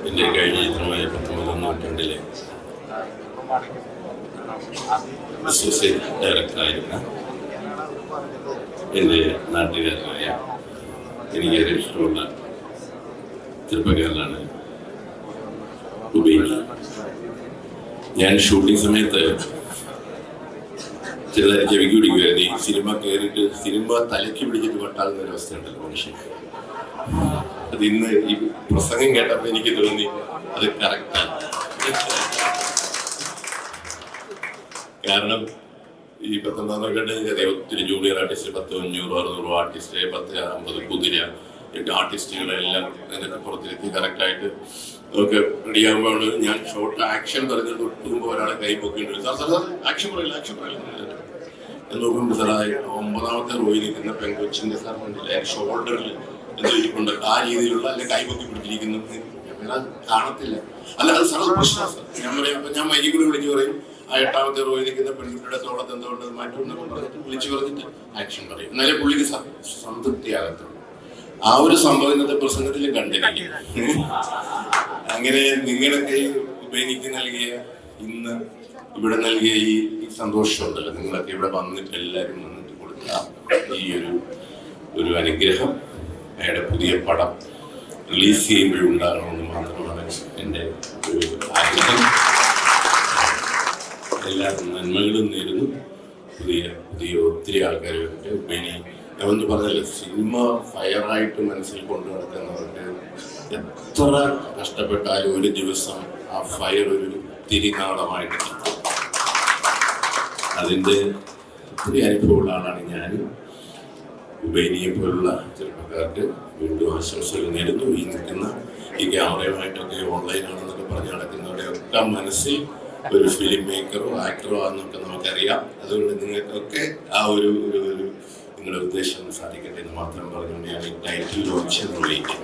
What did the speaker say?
എൻ്റെ കഴിഞ്ഞ ചിത്രമായ 19-ാം നൂറ്റാണ്ടിലെ അസോസിയേറ്റ് ഡയറക്ടറായിരുന്ന എൻ്റെ നാട്ടുകാരനായ എനിക്കേറെ ഇഷ്ടമുള്ള ചെറുപ്പക്കാരനാണ് ഉബൈനി. ഞാൻ ഷൂട്ടിംഗ് സമയത്ത് ചെറുതായി ചെവിക്ക് പിടിക്കുമായിരുന്നു. ഈ സിനിമ കയറിയിട്ട് സിനിമ തലയ്ക്ക് പിടിച്ചിട്ട് വട്ടാകുന്ന ഒരു അവസ്ഥയുണ്ടല്ലോ മനുഷ്യൻ. അത് ഇന്ന് ഈ പ്രസംഗം കേട്ടപ്പോൾ എനിക്ക് തോന്നി അത് കറക്റ്റാണ്. കാരണം ഈ 19-ാം നൂറ്റാണ്ടിൽ ഒത്തിരി ജൂനിയർ ആർട്ടിസ്റ്റ് 10, 500, 600 ആർട്ടിസ്റ്റ്, 10, 50 കുതിര 8 ആർട്ടിസ്റ്റുകളെല്ലാം അതിനൊക്കെ പുറത്തിരുത്തി കറക്റ്റായിട്ട് ഒക്കെ റെഡിയാകുമ്പോഴാണ് ഞാൻ ഷോർട്ട് ആക്ഷൻ പറഞ്ഞത് തൊട്ടുമ്പോൾ ഒരാളെ കൈ പൊക്കിയിട്ട് സാർ ആക്ഷൻ പറയില്ല എന്ന് നോക്കുമ്പോൾ സാറായി 9ാമത്തെ റോയിൽ നിൽക്കുന്ന പെൺകൊച്ചിന്റെ സാർ കണ്ടില്ല ഷോൾഡറിൽ എന്തോ ഇരിപ്പുണ്ട്. ആ രീതിയിലുള്ള അല്ലെ കൈ പൊക്കി പിടിച്ചിരിക്കുന്നു കാണത്തില്ല. അല്ല അത് സാർ പ്രശ്നമാണ് സാർ. ഞാൻ പറയും. അപ്പൊ ഞാൻ മൈക്കിൽ കൂടി വിളിച്ചു പറയും ആ 8ാമത്തെ റോയിൽ നിൽക്കുന്ന പെൺകുട്ടിയുടെ തോളത്ത് എന്തുകൊണ്ട് മാറ്റം എന്നൊക്കെ പറഞ്ഞിട്ട് വിളിച്ചു പറഞ്ഞിട്ട് ആക്ഷൻ പറയും. എന്നാലേ പുള്ളിക്ക് സംതൃപ്തിയാകത്തുള്ളൂ. ആ ഒരു സംഭവം ഇന്നത്തെ പ്രസംഗത്തിലും കണ്ടിരിക്കും. അങ്ങനെ നിങ്ങളൊക്കെ എനിക്ക് നൽകിയ ഇന്ന് ഇവിടെ നൽകിയ ഈ സന്തോഷമുണ്ടല്ലോ, നിങ്ങളൊക്കെ ഇവിടെ വന്നിട്ട് എല്ലാവരും വന്നിട്ട് കൊടുത്ത ഈ ഒരു അനുഗ്രഹം അയാളുടെ പുതിയ പടം റിലീസ് ചെയ്യുമ്പോഴും ഉണ്ടാകണമെന്ന് മാത്രമാണ് എൻ്റെ ഒരു ആഗ്രഹം. എല്ലാ നന്മകളും നേരുന്നു. പുതിയ ഒത്തിരി ആൾക്കാരൊക്കെ ഉബൈനി ഞാനൊന്ന് പറഞ്ഞല്ലോ, സിനിമ ഫയറായിട്ട് മനസ്സിൽ കൊണ്ടു നടക്കുന്നവർക്ക് എത്ര കഷ്ടപ്പെട്ടാലും ഒരു ദിവസം ആ ഫയർ ഒരു തിരിനാളമായിട്ട് അതിൻ്റെ ഒത്തിരി അനുഭവമുള്ള ആളാണ് ഞാൻ. ഉബൈനിയെ പോലുള്ള ചെറുപ്പക്കാർക്ക് വീണ്ടും ആശംസകൾ നേരുന്നു. ഈ നിൽക്കുന്ന ഈ ക്യാമറയുമായിട്ടൊക്കെ ഓൺലൈനാണെന്നൊക്കെ പറഞ്ഞ് നടക്കുന്നവരുടെ ഒക്കെ മനസ്സിൽ ഒരു ഫിലിം മേക്കറോ ആക്ടറോ ആണെന്നൊക്കെ നമുക്കറിയാം. അതുകൊണ്ട് നിങ്ങൾക്കൊക്കെ ആ ഒരു നിങ്ങളുടെ ഉദ്ദേശം സാധിക്കട്ടെ എന്ന് മാത്രം പറഞ്ഞുകൊണ്ട് ഞാൻ ഈ ടൈറ്റിൽ ലോഞ്ച് നിർവഹിക്കും.